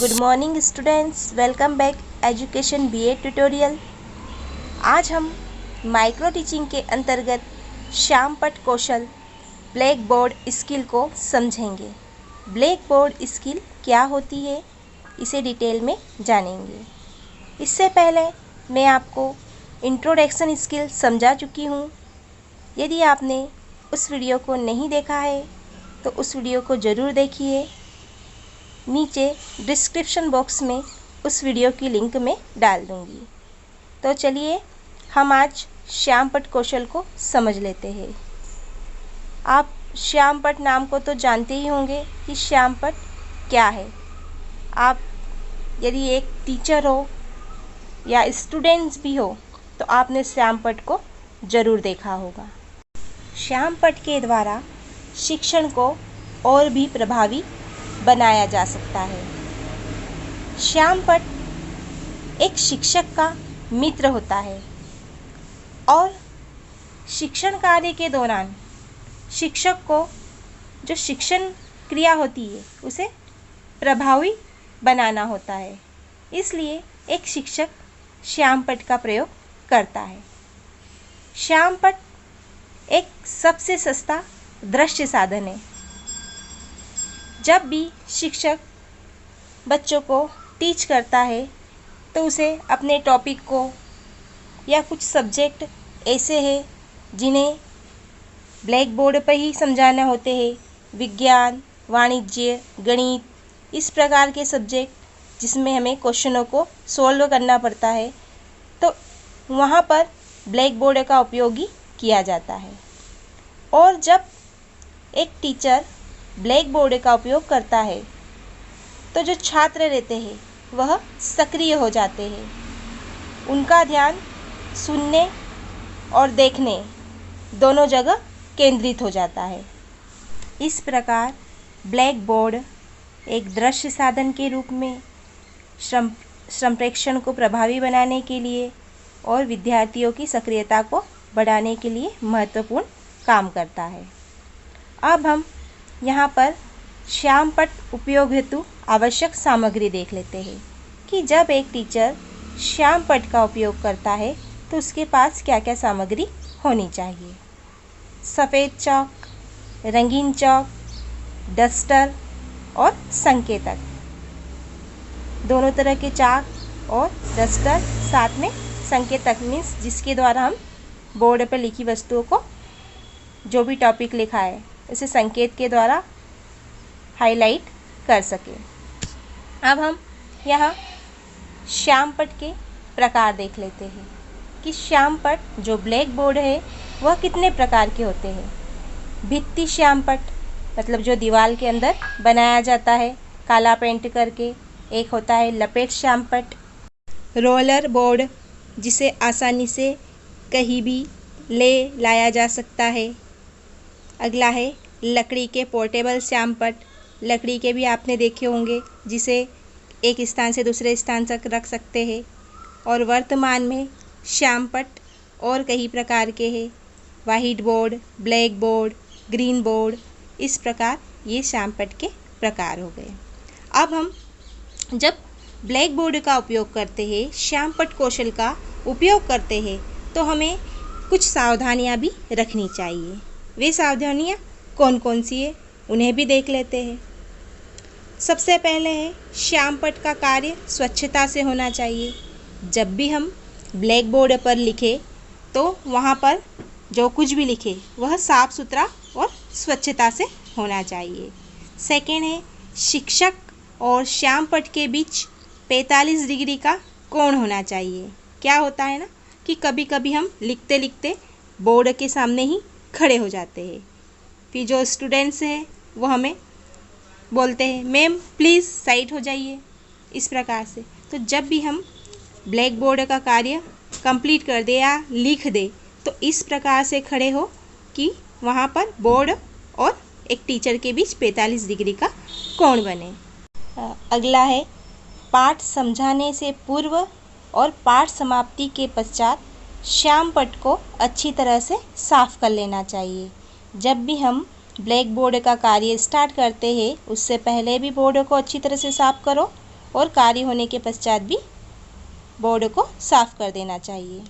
Good morning students, welcome back education BA tutorial. आज हम micro teaching के अंतर्गत श्यामपट्ट कौशल ब्लैक बोर्ड स्किल को समझेंगे। ब्लैक बोर्ड स्किल क्या होती है, इसे डिटेल में जानेंगे। इससे पहले मैं आपको इंट्रोडक्शन स्किल समझा चुकी हूँ। यदि आपने उस वीडियो को नहीं देखा है तो उस वीडियो को ज़रूर देखिए। नीचे डिस्क्रिप्शन बॉक्स में उस वीडियो की लिंक मैं डाल दूँगी। तो चलिए हम आज श्यामपट्ट कौशल को समझ लेते हैं। आप श्यामपट्ट नाम को तो जानते ही होंगे कि श्यामपट्ट क्या है। आप यदि एक टीचर हो या स्टूडेंट्स भी हो तो आपने श्यामपट्ट को ज़रूर देखा होगा। श्यामपट्ट के द्वारा शिक्षण को और भी प्रभावी बनाया जा सकता है। श्यामपट्ट एक शिक्षक का मित्र होता है और शिक्षण कार्य के दौरान शिक्षक को जो शिक्षण क्रिया होती है उसे प्रभावी बनाना होता है। इसलिए एक शिक्षक श्यामपट्ट का प्रयोग करता है। श्यामपट्ट एक सबसे सस्ता दृश्य साधन है। जब भी शिक्षक बच्चों को टीच करता है तो उसे अपने टॉपिक को या कुछ सब्जेक्ट ऐसे हैं जिन्हें ब्लैक बोर्ड पर ही समझाना होते हैं, विज्ञान, वाणिज्य, गणित, इस प्रकार के सब्जेक्ट जिसमें हमें क्वेश्चनों को सॉल्व करना पड़ता है, तो वहाँ पर ब्लैक बोर्ड का उपयोग ही किया जाता है। और जब एक टीचर ब्लैक बोर्ड का उपयोग करता है तो जो छात्र रहते हैं वह सक्रिय हो जाते हैं। उनका ध्यान सुनने और देखने दोनों जगह केंद्रित हो जाता है। इस प्रकार ब्लैक बोर्ड एक दृश्य साधन के रूप में संप्रेषण को प्रभावी बनाने के लिए और विद्यार्थियों की सक्रियता को बढ़ाने के लिए महत्वपूर्ण काम करता है। अब हम यहाँ पर श्यामपट्ट उपयोग हेतु आवश्यक सामग्री देख लेते हैं कि जब एक टीचर श्यामपट्ट का उपयोग करता है तो उसके पास क्या क्या सामग्री होनी चाहिए। सफ़ेद चॉक, रंगीन चॉक, डस्टर और संकेतक। दोनों तरह के चाक और डस्टर, साथ में संकेतक मीन्स जिसके द्वारा हम बोर्ड पर लिखी वस्तुओं को, जो भी टॉपिक लिखा है उसे संकेत के द्वारा हाईलाइट कर सकें। अब हम यहाँ श्यामपट्ट के प्रकार देख लेते हैं कि श्यामपट्ट जो ब्लैक बोर्ड है वह कितने प्रकार के होते हैं। भित्ति श्यामपट्ट मतलब जो दीवार के अंदर बनाया जाता है काला पेंट करके। एक होता है लपेट श्यामपट्ट, रोलर बोर्ड जिसे आसानी से कहीं भी ले लाया जा सकता है। अगला है लकड़ी के पोर्टेबल श्यामपट्ट। लकड़ी के भी आपने देखे होंगे जिसे एक स्थान से दूसरे स्थान तक रख सकते हैं। और वर्तमान में श्यामपट्ट और कई प्रकार के हैं, white board, black board, green board, इस प्रकार ये श्यामपट्ट के प्रकार हो गए। अब हम जब ब्लैक बोर्ड का उपयोग करते हैं, श्यामपट्ट कौशल का उपयोग करते हैं, तो हमें कुछ सावधानियां भी रखनी चाहिए। वे सावधानियाँ कौन कौन सी है उन्हें भी देख लेते हैं। सबसे पहले है श्यामपट्ट का कार्य स्वच्छता से होना चाहिए। जब भी हम ब्लैक बोर्ड पर लिखें तो वहाँ पर जो कुछ भी लिखे वह साफ सुथरा और स्वच्छता से होना चाहिए। सेकेंड है शिक्षक और श्यामपट्ट के बीच 45 डिग्री का कोण होना चाहिए। क्या होता है ना कि कभी कभी हम लिखते लिखते बोर्ड के सामने ही खड़े हो जाते हैं, फिर जो स्टूडेंट्स हैं वो हमें बोलते हैं मैम प्लीज़ साइड हो जाइए, इस प्रकार से। तो जब भी हम ब्लैक बोर्ड का कार्य कंप्लीट कर दे या लिख दे तो इस प्रकार से खड़े हो कि वहाँ पर बोर्ड और एक टीचर के बीच 45 डिग्री का कोण बने। अगला है पाठ समझाने से पूर्व और पाठ समाप्ति के पश्चात श्यामपट्ट को अच्छी तरह से साफ कर लेना चाहिए। जब भी हम ब्लैक बोर्ड का कार्य स्टार्ट करते हैं उससे पहले भी बोर्ड को अच्छी तरह से साफ करो और कार्य होने के पश्चात भी बोर्ड को साफ कर देना चाहिए।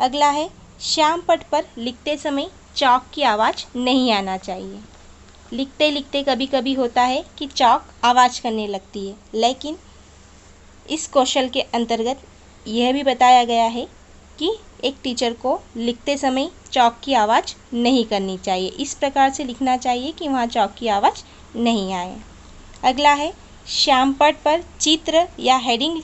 अगला है, श्याम पट पर लिखते समय चॉक की आवाज़ नहीं आना चाहिए। लिखते लिखते कभी कभी होता है कि चॉक आवाज़ करने लगती है, लेकिन इस कौशल के अंतर्गत यह भी बताया गया है कि एक टीचर को लिखते समय चॉक की आवाज़ नहीं करनी चाहिए। इस प्रकार से लिखना चाहिए कि वहाँ चॉक की आवाज़ नहीं आए। अगला है, श्याम पट पर चित्र या हेडिंग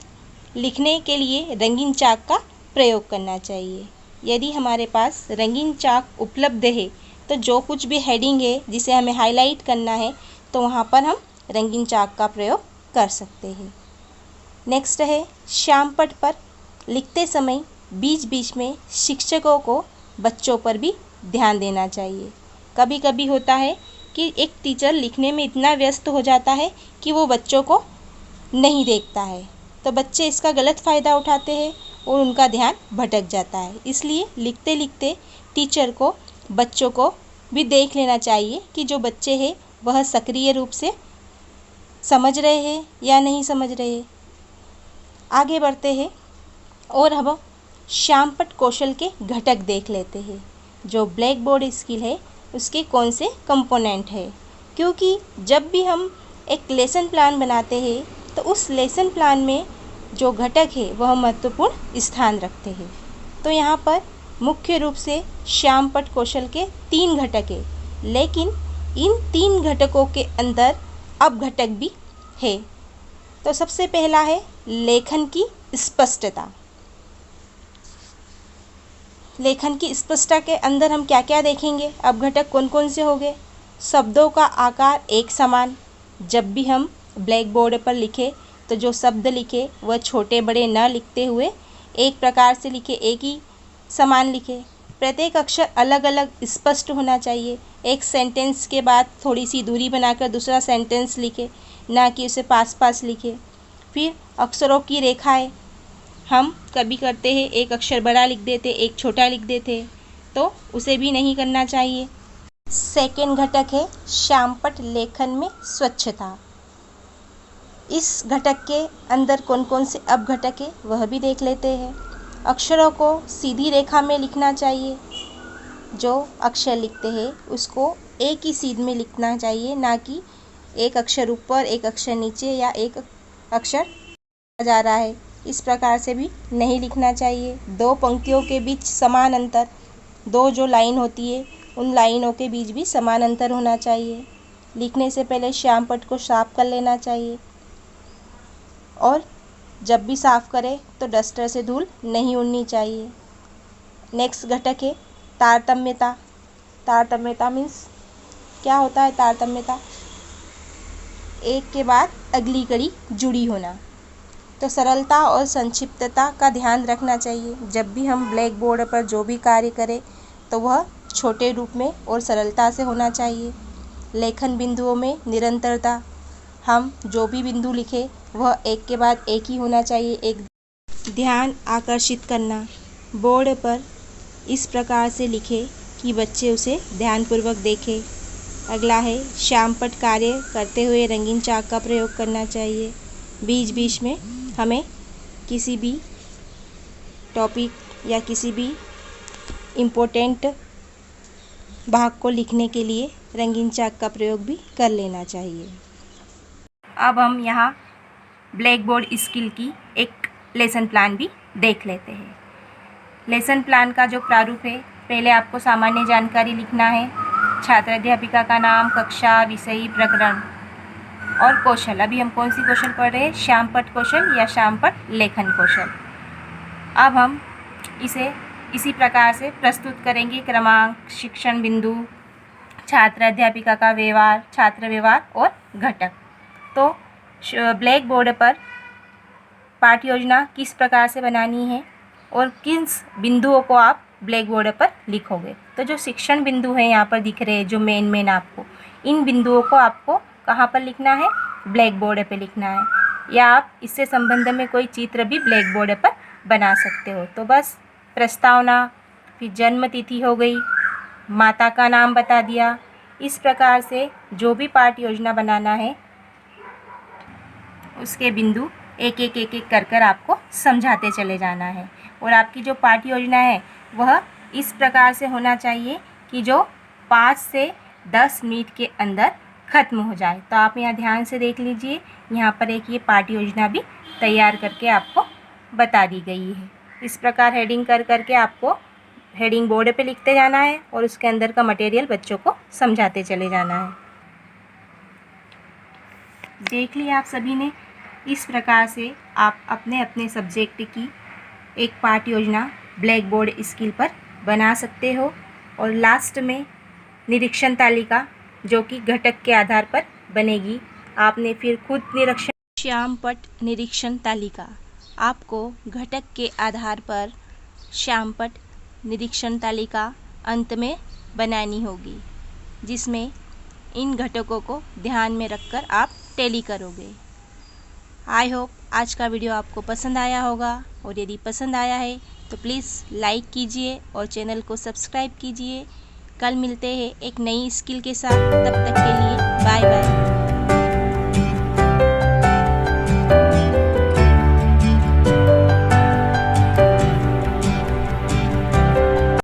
लिखने के लिए रंगीन चाक का प्रयोग करना चाहिए। यदि हमारे पास रंगीन चाक उपलब्ध है तो जो कुछ भी हेडिंग है जिसे हमें हाईलाइट करना है तो वहाँ पर हम रंगीन चाक का प्रयोग कर सकते हैं। नेक्स्ट है, श्याम पट पर लिखते समय बीच बीच में शिक्षकों को बच्चों पर भी ध्यान देना चाहिए। कभी कभी होता है कि एक टीचर लिखने में इतना व्यस्त हो जाता है कि वो बच्चों को नहीं देखता है, तो बच्चे इसका गलत फ़ायदा उठाते हैं और उनका ध्यान भटक जाता है। इसलिए लिखते लिखते टीचर को बच्चों को भी देख लेना चाहिए कि जो बच्चे हैं वह सक्रिय रूप से समझ रहे हैं या नहीं समझ रहे। आगे बढ़ते हैं और हम श्याम पट कौशल के घटक देख लेते हैं। जो ब्लैक बोर्ड स्किल है उसके कौन से कंपोनेंट है, क्योंकि जब भी हम एक लेसन प्लान बनाते हैं तो उस लेसन प्लान में जो घटक है वह महत्वपूर्ण स्थान रखते हैं। तो यहाँ पर मुख्य रूप से श्याम पट कौशल के 3 घटक है, लेकिन इन 3 घटकों के अंदर अब घटक भी है। तो सबसे पहला है लेखन की स्पष्टता। लेखन की स्पष्टता के अंदर हम क्या क्या देखेंगे, अब घटक कौन कौन से हो गए। शब्दों का आकार एक समान। जब भी हम ब्लैक बोर्ड पर लिखे तो जो शब्द लिखे वह छोटे बड़े न लिखते हुए एक प्रकार से लिखे, एक ही समान लिखे। प्रत्येक अक्षर अलग अलग स्पष्ट होना चाहिए। एक सेंटेंस के बाद थोड़ी सी दूरी बनाकर दूसरा सेंटेंस लिखे, ना कि उसे पास पास लिखे। फिर अक्षरों की रेखाएं हम कभी करते हैं, एक अक्षर बड़ा लिख देते, एक छोटा लिख देते, तो उसे भी नहीं करना चाहिए। सेकेंड घटक है श्याम पट लेखन में स्वच्छता। इस घटक के अंदर कौन कौन से अब घटक है वह भी देख लेते हैं। अक्षरों को सीधी रेखा में लिखना चाहिए। जो अक्षर लिखते हैं उसको एक ही सीध में लिखना चाहिए, ना कि एक अक्षर ऊपर एक अक्षर नीचे या एक अक्षर जा रहा है, इस प्रकार से भी नहीं लिखना चाहिए। 2 पंक्तियों के बीच समान अंतर, 2 जो लाइन होती है उन लाइनों के बीच भी समान अंतर होना चाहिए। लिखने से पहले श्याम पट को साफ कर लेना चाहिए और जब भी साफ करें तो डस्टर से धूल नहीं उड़नी चाहिए। नेक्स्ट घटक है तारतम्यता। तारतम्यता मीन्स क्या होता है तारतम्यता, एक के बाद अगली कड़ी जुड़ी होना। तो सरलता और संक्षिप्तता का ध्यान रखना चाहिए। जब भी हम ब्लैक बोर्ड पर जो भी कार्य करें तो वह छोटे रूप में और सरलता से होना चाहिए। लेखन बिंदुओं में निरंतरता, हम जो भी बिंदु लिखें वह एक के बाद एक ही होना चाहिए। एक ध्यान आकर्षित करना, बोर्ड पर इस प्रकार से लिखें कि बच्चे उसे ध्यानपूर्वक देखें। अगला है श्याम पट कार्य करते हुए रंगीन चाक का प्रयोग करना चाहिए। बीच बीच में हमें किसी भी टॉपिक या किसी भी इम्पोर्टेंट भाग को लिखने के लिए रंगीन चाक का प्रयोग भी कर लेना चाहिए। अब हम यहाँ ब्लैक बोर्ड स्किल की एक लेसन प्लान भी देख लेते हैं। लेसन प्लान का जो प्रारूप है, पहले आपको सामान्य जानकारी लिखना है, छात्र अध्यापिका का नाम, कक्षा, विषय, प्रकरण और कौशल। अभी हम कौन सी कौशल पढ़ रहे हैं, श्याम पट कौशल या श्याम पट लेखन कौशल। अब हम इसे इसी प्रकार से प्रस्तुत करेंगे। क्रमांक, शिक्षण बिंदु, छात्र अध्यापिका का व्यवहार, छात्र व्यवहार और घटक। तो ब्लैक बोर्ड पर पाठ्य योजना किस प्रकार से बनानी है और किस बिंदुओं को आप ब्लैक बोर्ड पर लिखोगे। तो जो शिक्षण बिंदु हैं यहाँ पर दिख रहे हैं, जो मेन आपको, इन बिंदुओं को आपको कहाँ पर लिखना है, ब्लैक बोर्ड पे लिखना है। या आप इससे संबंध में कोई चित्र भी ब्लैक बोर्ड पर बना सकते हो। तो बस प्रस्तावना, फिर जन्म तिथि हो गई, माता का नाम बता दिया। इस प्रकार से जो भी पाठ्य योजना बनाना है उसके बिंदु एक एक कर आपको समझाते चले जाना है। और आपकी जो पाठ योजना है वह इस प्रकार से होना चाहिए कि जो 5 से 10 मिनट के अंदर ख़त्म हो जाए। तो आप यहाँ ध्यान से देख लीजिए, यहाँ पर एक ये पाठ योजना भी तैयार करके आपको बता दी गई है। इस प्रकार हेडिंग कर करके आपको हेडिंग बोर्ड पे लिखते जाना है और उसके अंदर का मटेरियल बच्चों को समझाते चले जाना है। देख लिया आप सभी ने, इस प्रकार से आप अपने अपने सब्जेक्ट की एक पाठ योजना ब्लैक बोर्ड स्किल पर बना सकते हो। और लास्ट में निरीक्षण तालिका जो कि घटक के आधार पर बनेगी, आपने फिर खुद निरीक्षण श्यामपट्ट निरीक्षण तालिका आपको घटक के आधार पर श्यामपट्ट निरीक्षण तालिका अंत में बनानी होगी, जिसमें इन घटकों को ध्यान में रखकर आप टैली करोगे। आई होप आज का वीडियो आपको पसंद आया होगा, और यदि पसंद आया है तो प्लीज़ लाइक कीजिए और चैनल को सब्सक्राइब कीजिए। कल मिलते हैं एक नई स्किल के साथ, तब तक के लिए बाय बाय।